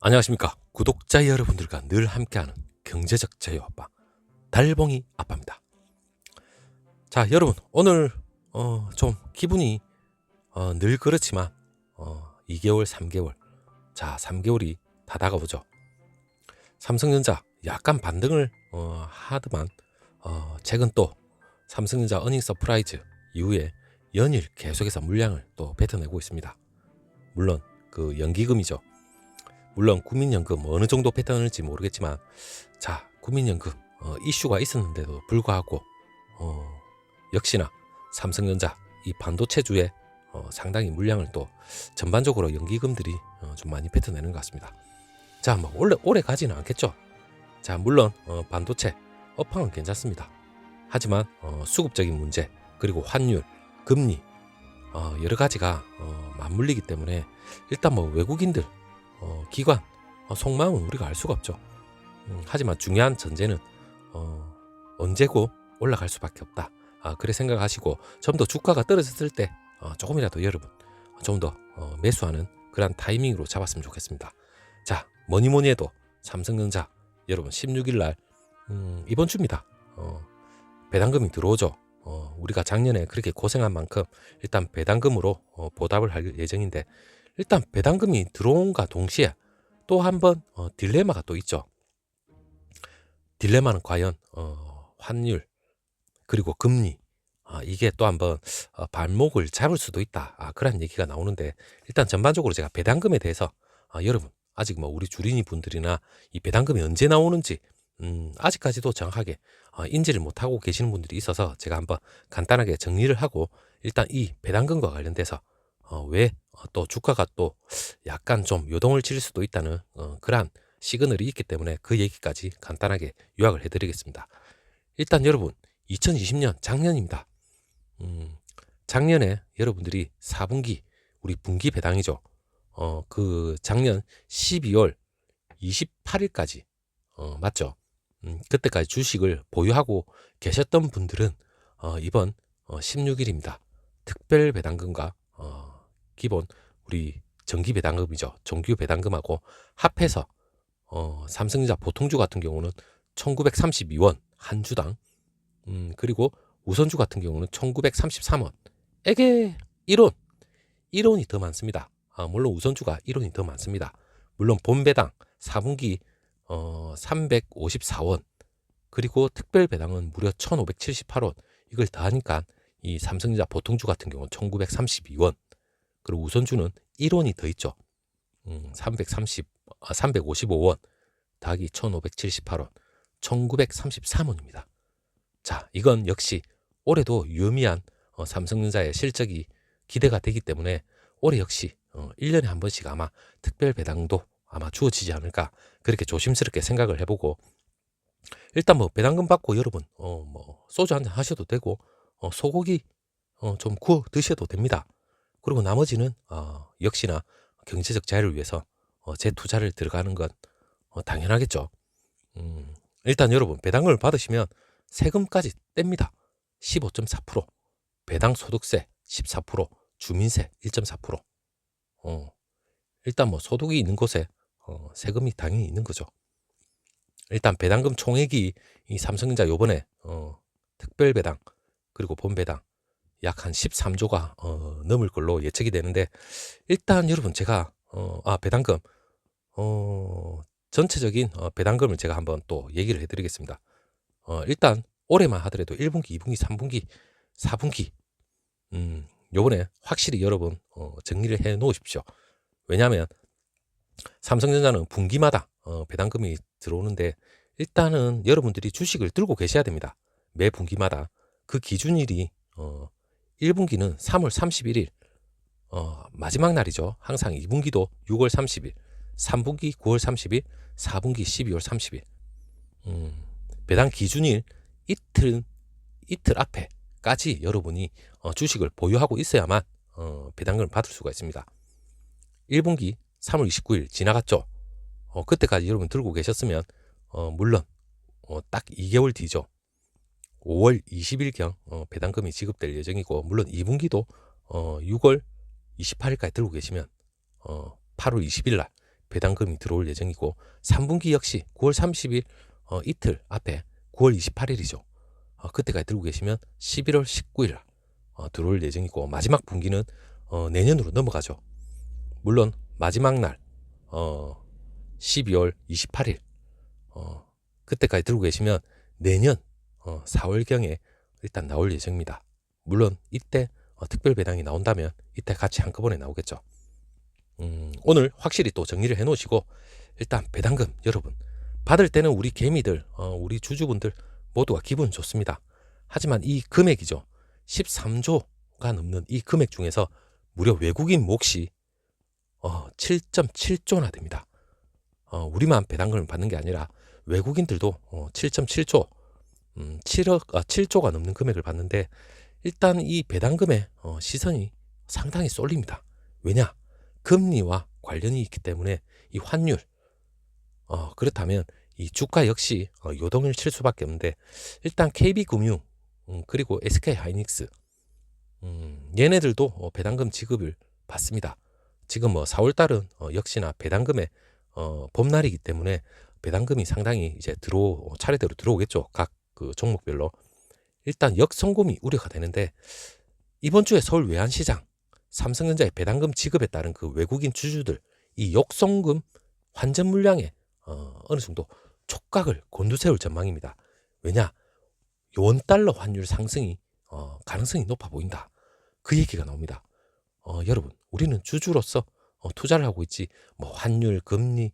안녕하십니까. 구독자 여러분들과 늘 함께하는 경제적 자유 아빠 달봉이 아빠입니다. 자, 여러분 오늘 좀 기분이 늘 그렇지만 2개월 3개월, 자 3개월이 다 다가오죠. 삼성전자 약간 반등을 하더만 최근 또 삼성전자 어닝 서프라이즈 이후에 연일 계속해서 물량을 또 뱉어내고 있습니다. 물론 그 연기금이죠. 물론 국민연금 어느 정도 패턴일지 모르겠지만, 자 국민연금 이슈가 있었는데도 불구하고 역시나 삼성전자 이 반도체주에 상당히 물량을 또 전반적으로 연기금들이 좀 많이 뱉어내는 것 같습니다. 자, 뭐 오래 가지는 않겠죠. 자, 물론 반도체 업황은 괜찮습니다. 하지만 수급적인 문제, 그리고 환율, 금리 여러 가지가 맞물리기 때문에 일단 뭐 외국인들 기관 속마음은 우리가 알 수가 없죠. 하지만 중요한 전제는 언제고 올라갈 수밖에 없다. 그래 생각하시고 좀 더 주가가 떨어졌을 때 조금이라도 여러분 좀 더 매수하는 그런 타이밍으로 잡았으면 좋겠습니다. 자, 뭐니 해도 삼성전자 여러분 16일 날 이번 주입니다. 배당금이 들어오죠. 우리가 작년에 그렇게 고생한 만큼 일단 배당금으로 보답을 할 예정인데, 일단 배당금이 들어온과 동시에 또 한 번 딜레마가 또 있죠. 딜레마는 과연 환율 그리고 금리, 이게 또 한번 발목을 잡을 수도 있다. 그런 얘기가 나오는데, 일단 전반적으로 제가 배당금에 대해서 여러분 아직 뭐 우리 주린이 분들이나 이 배당금이 언제 나오는지 아직까지도 정확하게 인지를 못하고 계시는 분들이 있어서 제가 한번 간단하게 정리를 하고, 일단 이 배당금과 관련돼서 왜 또 주가가 또 약간 좀 요동을 칠 수도 있다는 그러한 시그널이 있기 때문에 그 얘기까지 간단하게 요약을 해드리겠습니다. 일단 여러분 2020년 작년입니다. 작년에 여러분들이 4분기 우리 분기 배당이죠. 그 작년 12월 28일까지 맞죠? 그때까지 주식을 보유하고 계셨던 분들은 이번 16일입니다. 특별 배당금과 기본 우리 정기 배당금이죠. 정규 배당금하고 합해서 삼성전자 보통주 같은 경우는 1932원 한 주당, 그리고 우선주 같은 경우는 1933원. 에게 1원이 더 많습니다. 물론 우선주가 1원이 더 많습니다. 물론 본배당 4분기 354원, 그리고 특별 배당은 무려 1578원. 이걸 더하니까 이 삼성전자 보통주 같은 경우는 1932원, 그리고 우선주는 1원이 더 있죠. 355원 더하기 1578원, 1933원입니다. 자, 이건 역시 올해도 유의미한 삼성전자의 실적이 기대가 되기 때문에 올해 역시 1년에 한 번씩 아마 특별 배당도 아마 주어지지 않을까, 그렇게 조심스럽게 생각을 해보고, 일단 뭐 배당금 받고 여러분 뭐 소주 한잔 하셔도 되고 소고기 좀 구워 드셔도 됩니다. 그리고 나머지는 역시나 경제적 자유를 위해서 재투자를 들어가는 건 당연하겠죠. 일단 여러분 배당금을 받으시면 세금까지 뗍니다. 15.4%, 배당 소득세 14%, 주민세 1.4%. 일단 뭐 소득이 있는 곳에 세금이 당연히 있는 거죠. 일단 배당금 총액이 이 삼성전자 요번에 특별 배당 그리고 본 배당 약 한 13조가 넘을 걸로 예측이 되는데, 일단 여러분 제가 배당금 전체적인 배당금을 제가 한번 또 얘기를 해드리겠습니다. 일단 올해만 하더라도 1분기, 2분기, 3분기, 4분기 요번에 확실히 여러분 정리를 해 놓으십시오. 왜냐하면 삼성전자는 분기마다 배당금이 들어오는데, 일단은 여러분들이 주식을 들고 계셔야 됩니다. 매 분기마다 그 기준일이 1분기는 3월 31일 마지막 날이죠. 항상 2분기도 6월 30일, 3분기 9월 30일, 4분기 12월 30일. 배당 기준일 이틀 앞에까지 여러분이 주식을 보유하고 있어야만 배당금을 받을 수가 있습니다. 1분기 3월 29일 지나갔죠. 그때까지 여러분 들고 계셨으면 물론 딱 2개월 뒤죠. 5월 20일경 배당금이 지급될 예정이고, 물론 2분기도 6월 28일까지 들고 계시면 8월 20일 날 배당금이 들어올 예정이고 3분기 역시 9월 30일 이틀 앞에 9월 28일이죠. 그때까지 들고 계시면 11월 19일 들어올 예정이고 마지막 분기는 내년으로 넘어가죠. 물론 마지막 날 12월 28일 그때까지 들고 계시면 내년 4월경에 일단 나올 예정입니다. 물론 이때 특별 배당이 나온다면 이때 같이 한꺼번에 나오겠죠. 오늘 확실히 또 정리를 해 놓으시고 일단 배당금 여러분 받을 때는 우리 개미들 우리 주주분들 모두가 기분 좋습니다. 하지만 이 금액이죠. 13조가 넘는 이 금액 중에서 무려 외국인 몫이 7.7조나 됩니다. 우리만 배당금을 받는 게 아니라 외국인들도 7.7조 7조가 넘는 금액을 받는데 일단 이 배당금에 시선이 상당히 쏠립니다. 왜냐? 금리와 관련이 있기 때문에 이 환율 그렇다면 이 주가 역시 요동을 칠 수밖에 없는데 일단 KB금융 그리고 SK하이닉스 얘네들도 배당금 지급을 받습니다. 지금 4월달은 역시나 배당금의 봄날이기 때문에 배당금이 상당히 이제 차례대로 들어오겠죠. 각 그 종목별로. 일단 역성금이 우려가 되는데 이번 주에 서울 외환시장 삼성전자의 배당금 지급에 따른 그 외국인 주주들 이 역성금 환전 물량에 어느 정도 촉각을 곤두세울 전망입니다. 왜냐? 원달러 환율 상승이 가능성이 높아 보인다. 그 얘기가 나옵니다. 여러분 우리는 주주로서 투자를 하고 있지 뭐 환율, 금리,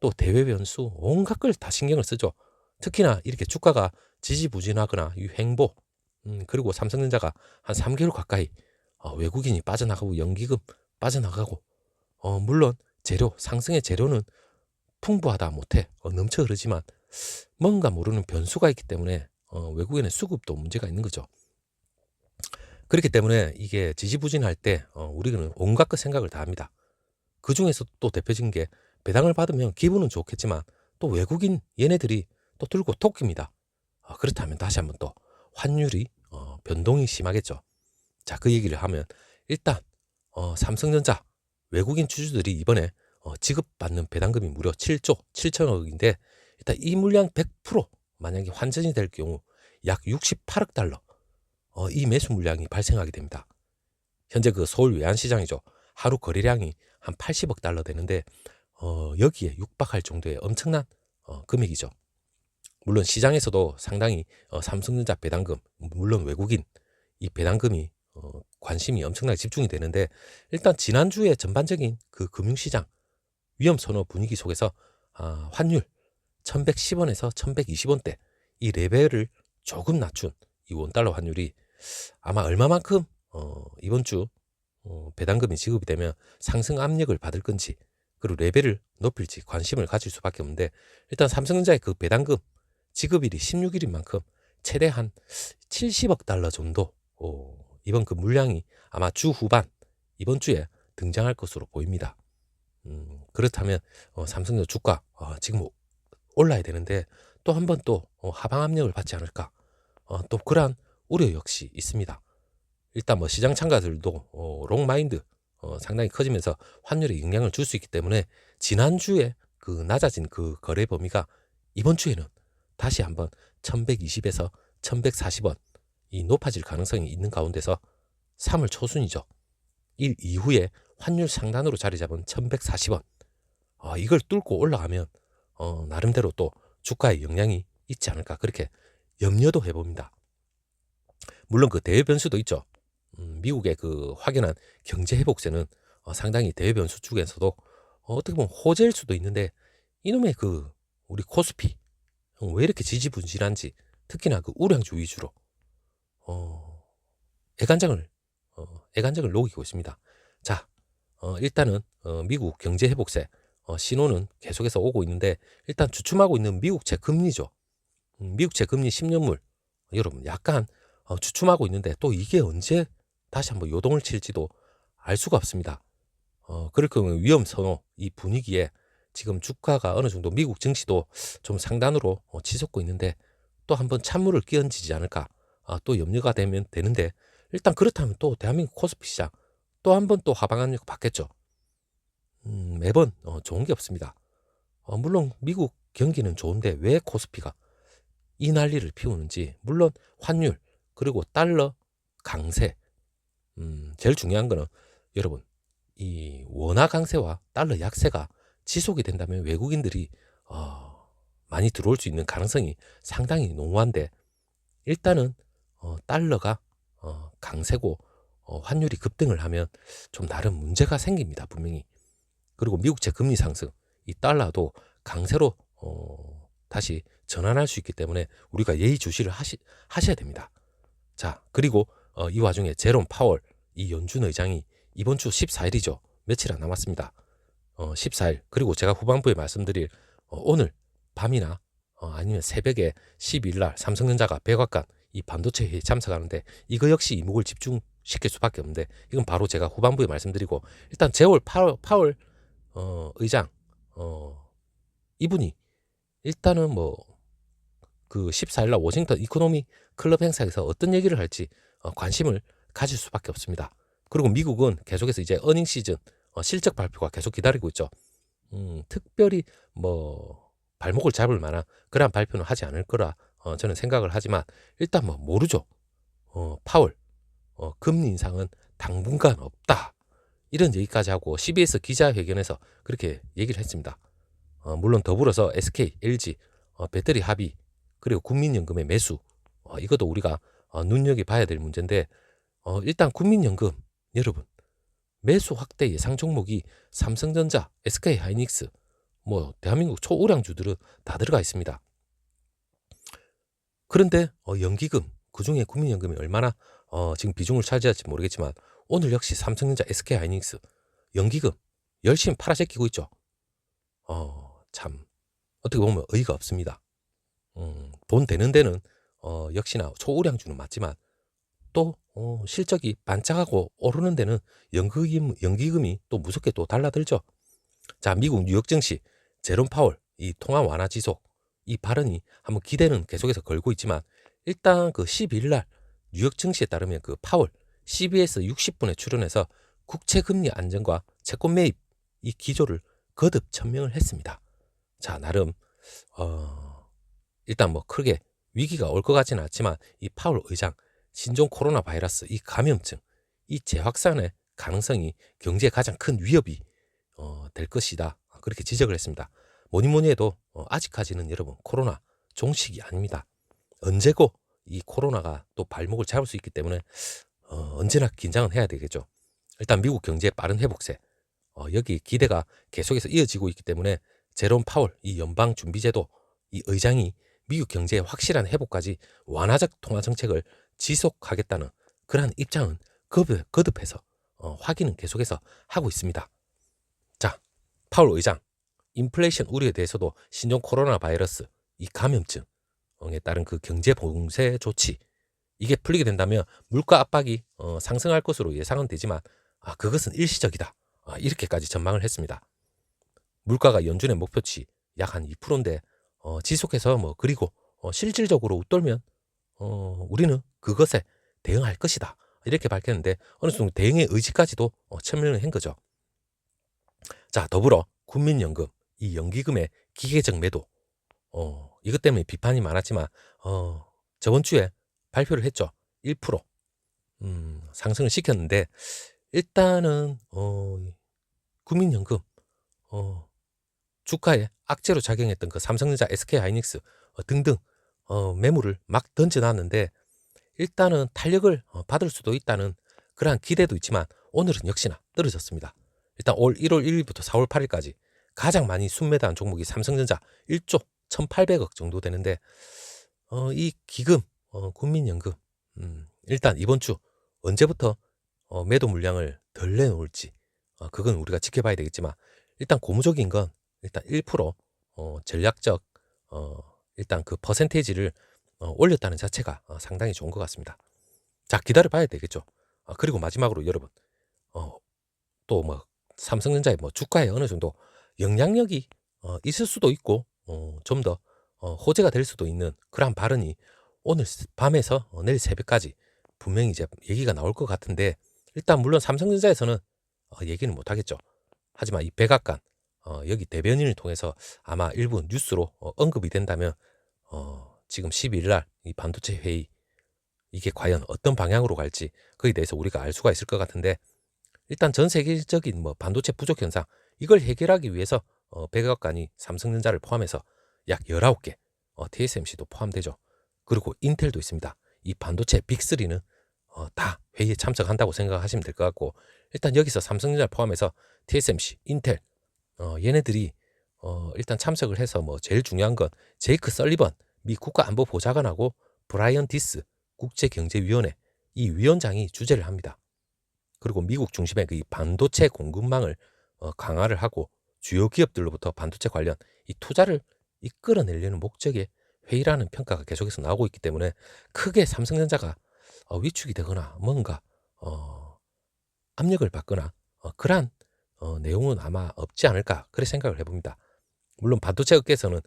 또 대외 변수 온갖 걸 다 신경을 쓰죠. 특히나 이렇게 주가가 지지부진하거나 이 횡보 그리고 삼성전자가 한 3개월 가까이 외국인이 빠져나가고 연기금 빠져나가고 물론 상승의 재료는 풍부하다 못해 넘쳐 흐르지만 뭔가 모르는 변수가 있기 때문에 외국인의 수급도 문제가 있는 거죠. 그렇기 때문에 이게 지지부진할 때 우리는 온갖 것 생각을 다 합니다. 그 중에서 또 대표적인 게 배당을 받으면 기분은 좋겠지만 또 외국인 얘네들이 또 들고 토끼입니다. 그렇다면 다시 한번 또 환율이 변동이 심하겠죠. 자, 그 얘기를 하면 일단 삼성전자 외국인 주주들이 이번에 지급받는 배당금이 무려 7조 7천억인데 일단 이 물량 100% 만약에 환전이 될 경우 약 68억 달러 이 매수 물량이 발생하게 됩니다. 현재 그 서울 외환시장이죠. 하루 거래량이 한 80억 달러 되는데 여기에 육박할 정도의 엄청난 금액이죠. 물론 시장에서도 상당히 삼성전자 배당금 물론 외국인 이 배당금이 관심이 엄청나게 집중이 되는데 일단 지난주에 전반적인 그 금융시장 위험 선호 분위기 속에서 환율 1110원에서 1120원대 이 레벨을 조금 낮춘 이 원달러 환율이 아마 얼마만큼 이번 주 배당금이 지급이 되면 상승 압력을 받을 건지 그리고 레벨을 높일지 관심을 가질 수밖에 없는데 일단 삼성전자의 그 배당금 지급일이 16일인 만큼 최대 한 70억 달러 정도 이번 그 물량이 아마 주 후반 이번 주에 등장할 것으로 보입니다. 그렇다면 삼성전자 주가 지금 올라야 되는데 또 한 번 또 하방 압력을 받지 않을까 또 그러한 우려 역시 있습니다. 일단 뭐 시장 참가들도 롱마인드 상당히 커지면서 환율에 영향을 줄 수 있기 때문에 지난주에 그 낮아진 그 거래 범위가 이번 주에는 다시 한번 1120에서 1140원 이 높아질 가능성이 있는 가운데서 3월 초순이죠. 이 이후에 환율 상단으로 자리 잡은 1140원 이걸 뚫고 올라가면 나름대로 또 주가에 영향이 있지 않을까 그렇게 염려도 해봅니다. 물론 그 대외 변수도 있죠. 미국의 그 확연한 경제 회복세는 상당히 대외 변수 중에서도 어떻게 보면 호재일 수도 있는데 이놈의 그 우리 코스피 왜 이렇게 지지부진한지 특히나 그 우량주 위주로 애간장을 녹이고 있습니다. 자, 일단은 미국 경제 회복세 신호는 계속해서 오고 있는데 일단 주춤하고 있는 미국채 금리죠. 미국채 금리 10년물 여러분 약간 주춤하고 있는데 또 이게 언제 다시 한번 요동을 칠지도 알 수가 없습니다. 그럴 경우 위험 선호 이 분위기에 지금 주가가 어느 정도 미국 증시도 좀 상단으로 치솟고 있는데 또 한번 찬물을 끼얹지 않을까 또 염려가 되면 되는데 일단 그렇다면 또 대한민국 코스피 시장 또 한번 또 하방 압력 받겠죠. 매번 좋은 게 없습니다. 물론 미국 경기는 좋은데 왜 코스피가 이 난리를 피우는지, 물론 환율 그리고 달러 강세, 제일 중요한 거는 여러분, 이 원화 강세와 달러 약세가 지속이 된다면 외국인들이 많이 들어올 수 있는 가능성이 상당히 농후한데, 일단은 달러가 강세고 환율이 급등을 하면 좀 나름 문제가 생깁니다, 분명히. 그리고 미국채 금리 상승, 이 달러도 강세로 다시 전환할 수 있기 때문에 우리가 예의주시를 하셔야 됩니다. 자, 그리고 이 와중에 제롬 파월, 이 연준 의장이 이번 주 14일이죠. 며칠 안 남았습니다. 14일, 그리고 제가 후반부에 말씀드릴 오늘 밤이나 아니면 새벽에 12일 날 삼성전자가 백악관 이 반도체 회의에 참석하는데, 이거 역시 이목을 집중시킬 수밖에 없는데, 이건 바로 제가 후반부에 말씀드리고, 일단 제월 파월 의장 이분이 일단은 뭐 그 14일 날 워싱턴 이코노미 클럽 행사에서 어떤 얘기를 할지 관심을 가질 수밖에 없습니다. 그리고 미국은 계속해서 이제 어닝 시즌 실적 발표가 계속 기다리고 있죠. 특별히 뭐 발목을 잡을 만한 그런 발표는 하지 않을 거라 저는 생각을 하지만, 일단 뭐 모르죠. 파월 금리 인상은 당분간 없다, 이런 얘기까지 하고 CBS 기자회견에서 그렇게 얘기를 했습니다. 물론 더불어서 SK, LG 배터리 합의, 그리고 국민연금의 매수, 이것도 우리가 눈여겨봐야 될 문제인데, 일단 국민연금 여러분, 매수 확대 예상 종목이 삼성전자, SK하이닉스, 뭐 대한민국 초우량주들은 다 들어가 있습니다. 그런데 연기금, 그중에 국민연금이 얼마나 지금 비중을 차지할지 모르겠지만, 오늘 역시 삼성전자, SK하이닉스 연기금 열심히 팔아제끼고 있죠. 참 어떻게 보면 의의가 없습니다. 돈 되는 데는 역시나 초우량주는 맞지만, 또 실적이 반짝하고 오르는 데는 연기금이 또 무섭게 또 달라들죠. 자, 미국 뉴욕 증시 제롬 파월 이 통화 완화 지속, 이 발언이 한번 기대는 계속해서 걸고 있지만, 일단 그 12일 날 뉴욕 증시에 따르면 그 파월 CBS 60분에 출연해서 국채 금리 안정과 채권 매입 이 기조를 거듭 천명을 했습니다. 자, 나름 일단 뭐 크게 위기가 올 것 같지는 않지만, 이 파월 의장 신종 코로나 바이러스 이 감염증 이 재확산의 가능성이 경제에 가장 큰 위협이 될 것이다, 그렇게 지적을 했습니다. 뭐니 해도 아직까지는 여러분 코로나 종식이 아닙니다. 언제고 이 코로나가 또 발목을 잡을 수 있기 때문에 언제나 긴장은 해야 되겠죠. 일단 미국 경제의 빠른 회복세, 여기 기대가 계속해서 이어지고 있기 때문에 제롬 파월 이 연방준비제도 이 의장이 미국 경제의 확실한 회복까지 완화적 통화 정책을 지속하겠다는 그러한 입장은 거듭해서 확인은 계속해서 하고 있습니다. 자, 파월 의장 인플레이션 우려에 대해서도 신종 코로나 바이러스 이 감염증에 따른 그 경제 봉쇄 조치, 이게 풀리게 된다면 물가 압박이 상승할 것으로 예상은 되지만, 그것은 일시적이다, 이렇게까지 전망을 했습니다. 물가가 연준의 목표치 약 한 2%인데 지속해서 뭐 그리고 실질적으로 웃돌면 우리는 그것에 대응할 것이다, 이렇게 밝혔는데, 어느 정도 대응의 의지까지도 천명을 한 거죠. 자, 더불어 국민연금 이 연기금의 기계적 매도, 이것 때문에 비판이 많았지만 저번 주에 발표를 했죠. 1% 상승을 시켰는데, 일단은 국민연금 주가에 악재로 작용했던 그 삼성전자, SK하이닉스 등등 매물을 막 던져놨는데, 일단은 탄력을 받을 수도 있다는 그러한 기대도 있지만, 오늘은 역시나 떨어졌습니다. 일단 올 1월 1일부터 4월 8일까지 가장 많이 순매도한 종목이 삼성전자 1조 1,800억 정도 되는데, 이 기금 국민연금 일단 이번 주 언제부터 매도 물량을 덜 내놓을지 그건 우리가 지켜봐야 되겠지만, 일단 고무적인 건 일단 1% 전략적 일단 그 퍼센테이지를 올렸다는 자체가 상당히 좋은 것 같습니다. 자, 기다려봐야 되겠죠. 그리고 마지막으로 여러분, 또 뭐 삼성전자의 뭐 주가에 어느 정도 영향력이 있을 수도 있고 좀 더 호재가 될 수도 있는 그러한 발언이 오늘 밤에서 내일 새벽까지 분명히 이제 얘기가 나올 것 같은데, 일단 물론 삼성전자에서는 얘기는 못 하겠죠. 하지만 이 백악관 여기 대변인을 통해서 아마 일부 뉴스로 언급이 된다면 지금 12일 날 이 반도체 회의 이게 과연 어떤 방향으로 갈지 그에 대해서 우리가 알 수가 있을 것 같은데, 일단 전 세계적인 뭐 반도체 부족 현상 이걸 해결하기 위해서 백악관이 삼성전자를 포함해서 약 19개, TSMC도 포함되죠. 그리고 인텔도 있습니다. 이 반도체 빅3는 다 회의에 참석한다고 생각하시면 될 것 같고, 일단 여기서 삼성전자 포함해서 TSMC, 인텔 얘네들이 일단 참석을 해서 뭐 제일 중요한 건 제이크 설리번 미 국가안보보좌관하고 브라이언 디스 국제경제위원회 이 위원장이 주재를 합니다. 그리고 미국 중심의 그 반도체 공급망을 강화를 하고 주요 기업들로부터 반도체 관련 이 투자를 이끌어내려는 목적의 회의라는 평가가 계속해서 나오고 있기 때문에 크게 삼성전자가 위축이 되거나 뭔가 압력을 받거나 그러한 내용은 아마 없지 않을까 그렇게 생각을 해봅니다. 물론 반도체 업계에서는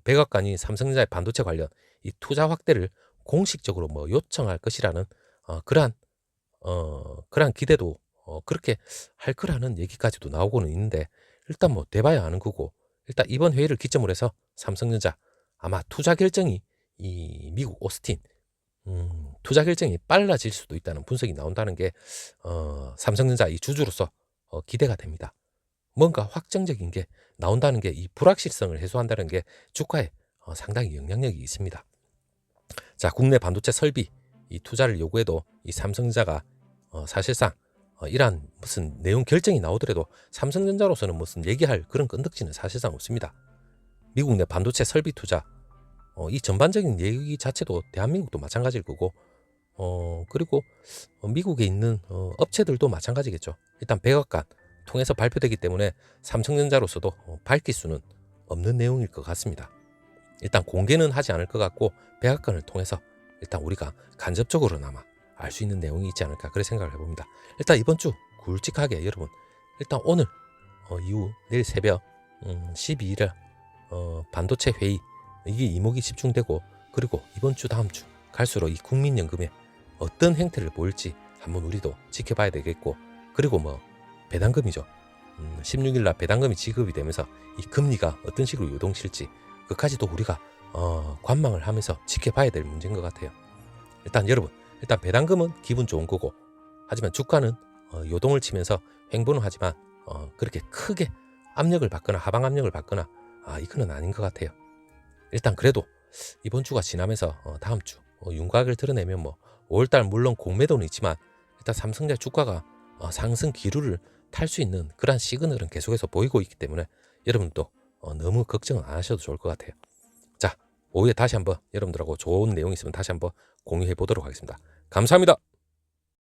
백악관이 삼성전자의 반도체 관련 이 투자 확대를 공식적으로 뭐 요청할 것이라는 그러한 기대도 그렇게 할 거라는 얘기까지도 나오고는 있는데, 일단 뭐 돼봐야 아는 거고, 일단 이번 회의를 기점으로 해서 삼성전자 아마 투자 결정이 이 미국 오스틴 투자 결정이 빨라질 수도 있다는 분석이 나온다는 게 삼성전자 이 주주로서 기대가 됩니다. 뭔가 확정적인 게 나온다는 게 이 불확실성을 해소한다는 게 주가에 상당히 영향력이 있습니다. 자, 국내 반도체 설비 이 투자를 요구해도 이 삼성전자가 사실상 이러한 무슨 내용 결정이 나오더라도 삼성전자로서는 무슨 얘기할 그런 건덕지는 사실상 없습니다. 미국 내 반도체 설비 투자 이 전반적인 얘기 자체도 대한민국도 마찬가지일 거고, 그리고 미국에 있는 업체들도 마찬가지겠죠. 일단 백악관 통해서 발표되기 때문에 삼성전자로서도 밝힐 수는 없는 내용일 것 같습니다. 일단 공개는 하지 않을 것 같고 백악관을 통해서 일단 우리가 간접적으로나마 알 수 있는 내용이 있지 않을까 그렇게 생각을 해봅니다. 일단 이번 주 굵직하게 여러분, 일단 오늘 이후 내일 새벽 12일에 반도체 회의 이게 이목이 집중되고, 그리고 이번 주 다음 주 갈수록 이 국민연금에 어떤 행태를 보일지 한번 우리도 지켜봐야 되겠고, 그리고 뭐 배당금이죠. 16일 날 배당금이 지급이 되면서 이 금리가 어떤 식으로 요동칠지 그까지도 우리가 관망을 하면서 지켜봐야 될 문제인 것 같아요. 일단 여러분, 일단 배당금은 기분 좋은 거고, 하지만 주가는 요동을 치면서 횡보는 하지만 그렇게 크게 압력을 받거나 하방 압력을 받거나 이거는 아닌 것 같아요. 일단 그래도 이번 주가 지나면서 다음 주 윤곽을 드러내면 뭐 5월달 물론 공매도는 있지만 일단 삼성전자 주가가 상승 기류를 탈 수 있는 그런 시그널은 계속해서 보이고 있기 때문에 여러분도 너무 걱정은 안 하셔도 좋을 것 같아요. 자, 오후에 다시 한번 여러분들하고 좋은 내용이 있으면 다시 한번 공유해 보도록 하겠습니다. 감사합니다.